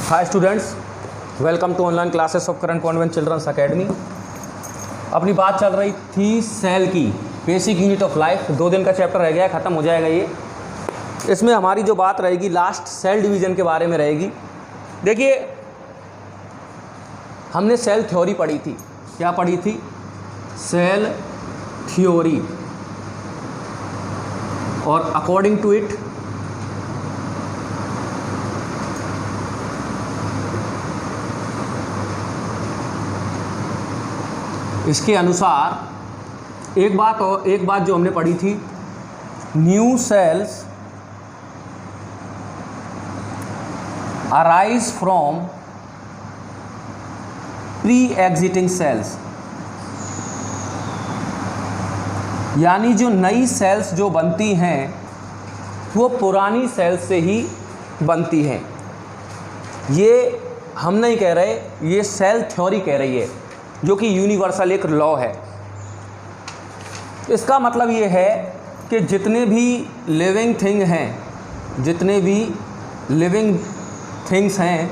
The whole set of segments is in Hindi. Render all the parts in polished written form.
Hi students, welcome to online classes of current convent children's academy. अपनी बात चल रही थी सेल की, बेसिक यूनिट ऑफ लाइफ। 2 दिन का चैप्टर रह गया है, ख़त्म हो जाएगा ये। इसमें हमारी जो बात रहेगी लास्ट सेल डिवीज़न के बारे में रहेगी। देखिए, हमने सेल थ्योरी पढ़ी थी। क्या पढ़ी थी? Cell theory. और अकॉर्डिंग टू इट इसके अनुसार एक बात जो हमने पढ़ी थी, new cells arise from pre existing cells, यानी जो नई सेल्स जो बनती हैं वो पुरानी सेल्स से ही बनती हैं। ये हम नहीं कह रहे, ये सेल थ्योरी कह रही है, जो कि यूनिवर्सल एक लॉ है। इसका मतलब ये है कि जितने भी लिविंग थिंग्स हैं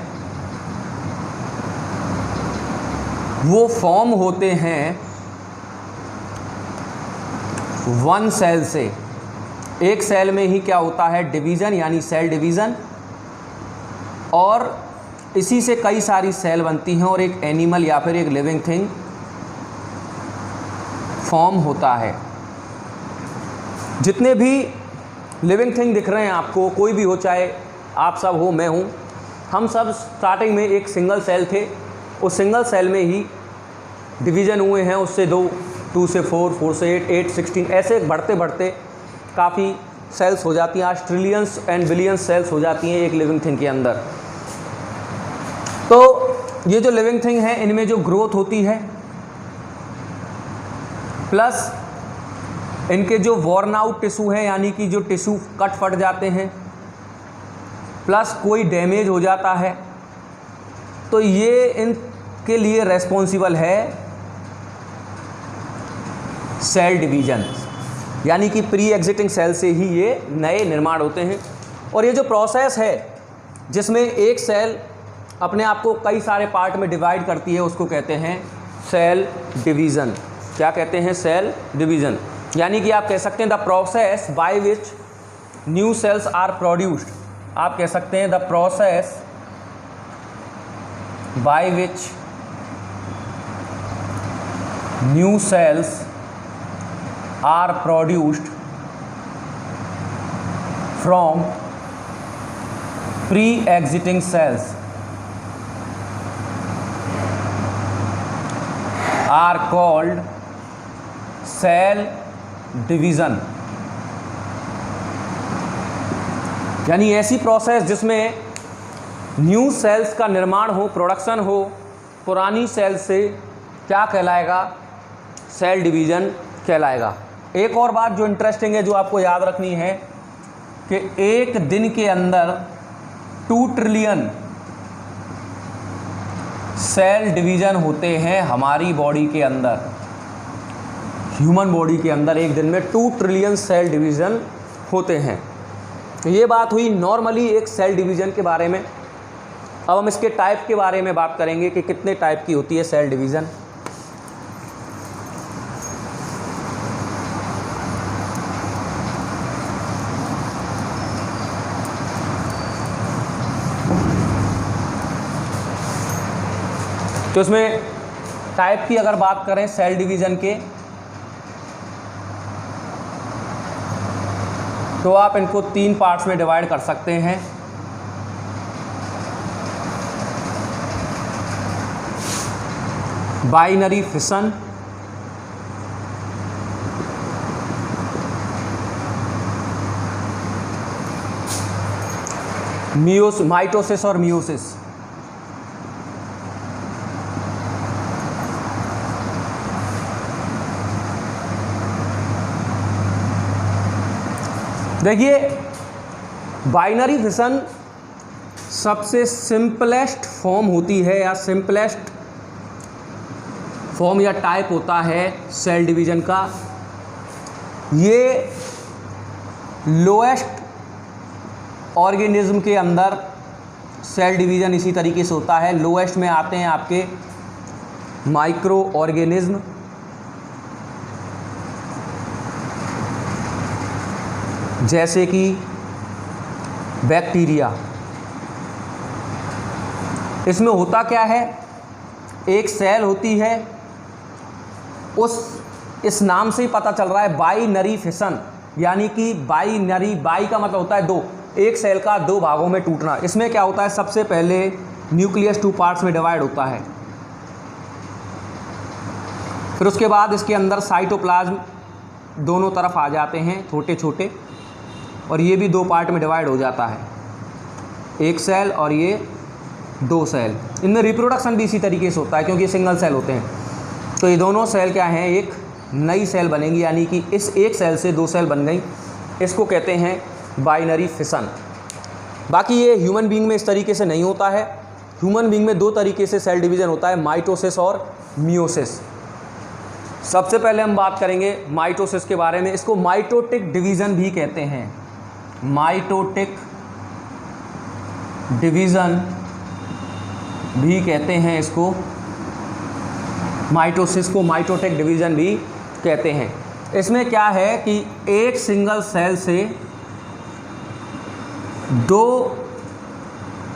वो फॉर्म होते हैं वन सेल से। एक सेल में ही क्या होता है? डिवीज़न, यानी सेल डिवीज़न। और इसी से कई सारी सेल बनती हैं और एक एनिमल या फिर एक लिविंग थिंग फॉर्म होता है। जितने भी लिविंग थिंग दिख रहे हैं आपको, कोई भी हो, चाहे आप सब हो, मैं हूँ, हम सब स्टार्टिंग में एक सिंगल सेल थे। उस सिंगल सेल में ही डिवीज़न हुए हैं, उससे 2 से 4, 4 से 8, 8 16, ऐसे बढ़ते बढ़ते काफ़ी सेल्स हो जाती हैं। आज ट्रिलियंस एंड बिलियंस सेल्स हो जाती हैं एक लिविंग थिंग के अंदर। तो ये जो लिविंग थिंग है, इनमें जो ग्रोथ होती है, प्लस इनके जो वॉर्न आउट टिश्यू है, यानी कि जो टिश्यू कट फट जाते हैं, प्लस कोई डैमेज हो जाता है, तो ये इनके लिए रेस्पॉन्सिबल है सेल डिवीज़न, यानी कि प्री एग्जिटिंग सेल से ही ये नए निर्माण होते हैं। और ये जो प्रोसेस है जिसमें एक सेल अपने आप को कई सारे पार्ट में डिवाइड करती है, उसको कहते हैं सेल डिवीज़न। क्या कहते हैं? Cell division. यानी कि आप कह सकते हैं the process by which new cells are produced. आप कह सकते हैं the process by which new cells are produced from pre existing cells are called cell division. यानी ऐसी प्रोसेस जिसमें न्यू सेल्स का निर्माण हो, प्रोडक्शन हो पुरानी सेल से, क्या कहलाएगा? सेल डिवीज़न कहलाएगा। एक और बात जो इंटरेस्टिंग है, जो आपको याद रखनी है, कि एक दिन के अंदर 2 ट्रिलियन सेल डिवीज़न होते हैं हमारी बॉडी के अंदर। ह्यूमन बॉडी के अंदर एक दिन में 2 ट्रिलियन सेल डिवीज़न होते हैं। तो ये बात हुई नॉर्मली एक सेल डिवीज़न के बारे में। अब हम इसके टाइप के बारे में बात करेंगे कि कितने टाइप की होती है सेल डिवीज़न। तो इसमें टाइप की अगर बात करें सेल डिवीज़न के, तो आप इनको 3 पार्ट्स में डिवाइड कर सकते हैं। बाइनरी फिशन, माइटोसिस और मियोसिस। देखिए, बाइनरी फिशन सबसे सिंपलेस्ट फॉर्म होती है, या सिंपलेस्ट फॉर्म या टाइप होता है सेल डिवीज़न का। ये लोएस्ट ऑर्गेनिज्म के अंदर सेल डिवीज़न इसी तरीके से होता है। लोएस्ट में आते हैं आपके माइक्रो ऑर्गेनिज्म, जैसे कि बैक्टीरिया। इसमें होता क्या है, एक सेल होती है, इस नाम से ही पता चल रहा है बाइनरी फिशन, यानी कि बाइनरी, बाई का मतलब होता है दो, एक सेल का दो भागों में टूटना। इसमें क्या होता है, सबसे पहले न्यूक्लियस 2 पार्ट्स में डिवाइड होता है, फिर उसके बाद इसके अंदर साइटोप्लाज्म दोनों तरफ आ जाते हैं छोटे छोटे, और ये भी 2 पार्ट में डिवाइड हो जाता है, एक सेल और ये 2 सेल। इनमें रिप्रोडक्शन भी इसी तरीके से होता है क्योंकि सिंगल सेल होते हैं। तो ये दोनों सेल क्या हैं, एक नई सेल बनेंगी, यानी कि इस एक सेल से 2 सेल बन गई। इसको कहते हैं बाइनरी फिशन। बाकी ये ह्यूमन बीइंग में इस तरीके से नहीं होता है। ह्यूमन बीइंग में 2 तरीके से सेल डिवीज़न होता है, माइटोसिस और मियोसिस। सबसे पहले हम बात करेंगे माइटोसिस के बारे में। इसको माइटोटिक डिवीज़न भी कहते हैं, माइटोटिक डिवीज़न भी कहते हैं इसको, माइटोसिस को माइटोटिक डिवीज़न भी कहते हैं। इसमें क्या है कि एक सिंगल सेल से 2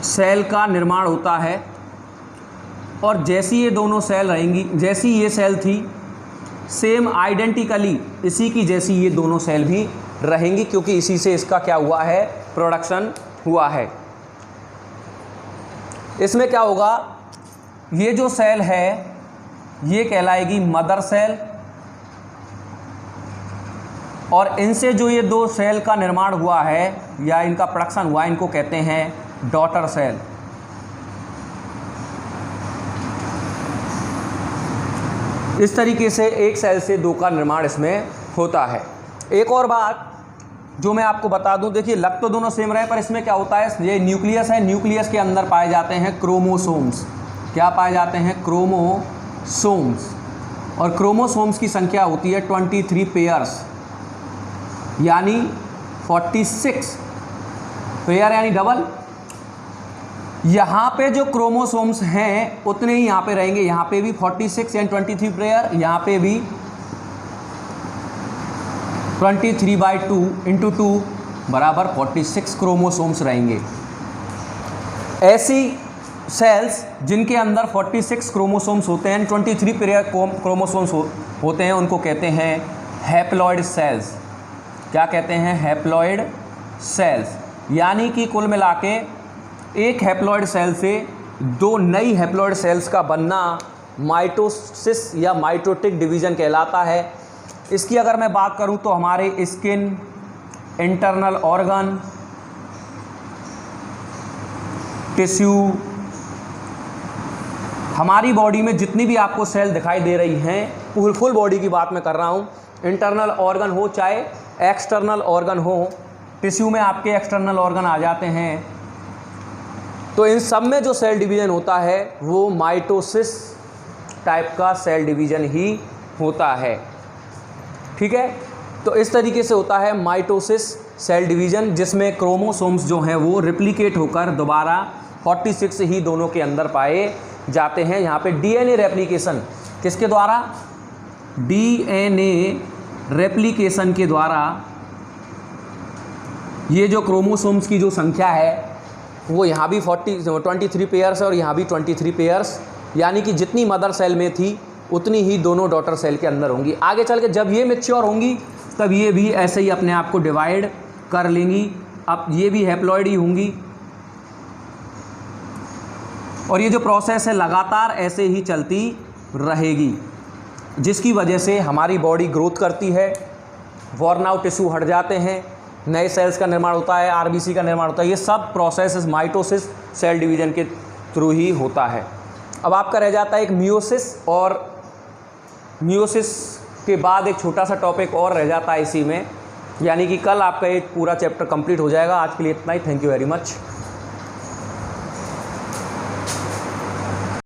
सेल का निर्माण होता है, और जैसी ये दोनों सेल रहेंगी, जैसी ये सेल थी सेम आइडेंटिकली इसी की जैसी ये दोनों सेल भी रहेंगी, क्योंकि इसी से इसका क्या हुआ है, प्रोडक्शन हुआ है। इसमें क्या होगा, ये जो सेल है ये कहलाएगी मदर सेल, और इनसे जो ये 2 सेल का निर्माण हुआ है या इनका प्रोडक्शन हुआ है, इनको कहते हैं डॉटर सेल। इस तरीके से एक सेल से 2 का निर्माण इसमें होता है। एक और बात जो मैं आपको बता दूं, देखिए लग तो दोनों सेम रहे, पर इसमें क्या होता है, ये न्यूक्लियस है, न्यूक्लियस के अंदर पाए जाते हैं क्रोमोसोम्स। क्या पाए जाते हैं, क्रोमोसोम्स, और क्रोमोसोम्स की संख्या होती है 23 पेयर्स, यानी 46 पेयर यानी डबल। यहाँ पे जो क्रोमोसोम्स हैं उतने ही यहाँ पे रहेंगे, यहाँ पे भी 46 यानी 23 पेयर, यहाँ पे भी 23/2 × 2 बराबर 46 क्रोमोसोम्स रहेंगे। ऐसी सेल्स जिनके अंदर 46 क्रोमोसोम्स होते हैं, 23 पेयर क्रोमोसोम्स होते हैं, उनको कहते हैं हैप्लॉइड सेल्स। क्या कहते हैं, हैप्लॉइड सेल्स। यानी कि कुल मिला के एक हैप्लॉइड सेल से 2 नई हैप्लॉइड सेल्स का बनना माइटोसिस या माइटोटिक डिवीज़न कहलाता है। इसकी अगर मैं बात करूं तो हमारे स्किन, इंटरनल ऑर्गन, टिश्यू, हमारी बॉडी में जितनी भी आपको सेल दिखाई दे रही हैं, फुल बॉडी की बात मैं कर रहा हूं, इंटरनल ऑर्गन हो चाहे एक्सटर्नल ऑर्गन हो, टिश्यू में आपके एक्सटर्नल ऑर्गन आ जाते हैं, तो इन सब में जो सेल डिवीज़न होता है वो माइटोसिस टाइप का सेल डिवीज़न ही होता है। ठीक है, तो इस तरीके से होता है माइटोसिस सेल डिवीज़न, जिसमें क्रोमोसोम्स जो हैं वो रिप्लिकेट होकर दोबारा 46 ही दोनों के अंदर पाए जाते हैं। यहाँ पे डीएनए रेप्लिकेशन किसके द्वारा, डीएनए रेप्लिकेशन के द्वारा ये जो क्रोमोसोम्स की जो संख्या है वो यहाँ भी 23 पेयर्स है और यहाँ भी 23 पेयर्स, यानी कि जितनी मदर सेल में थी उतनी ही दोनों डॉटर सेल के अंदर होंगी। आगे चल के जब ये मैच्योर होंगी तब ये भी ऐसे ही अपने आप को डिवाइड कर लेंगी। अब ये भी हैप्लॉइड ही होंगी, और ये जो प्रोसेस है लगातार ऐसे ही चलती रहेगी, जिसकी वजह से हमारी बॉडी ग्रोथ करती है, वॉर्न आउट टिश्यू हट जाते हैं, नए सेल्स का निर्माण होता है, आरबीसी का निर्माण होता है। ये सब प्रोसेस माइटोसिस सेल डिवीज़न के थ्रू ही होता है। अब आपका रह जाता है एक मियोसिस, और मियोसिस के बाद एक छोटा सा टॉपिक और रह जाता है इसी में, यानी कि कल आपका एक पूरा चैप्टर कंप्लीट हो जाएगा। आज के लिए इतना ही। Thank you very much.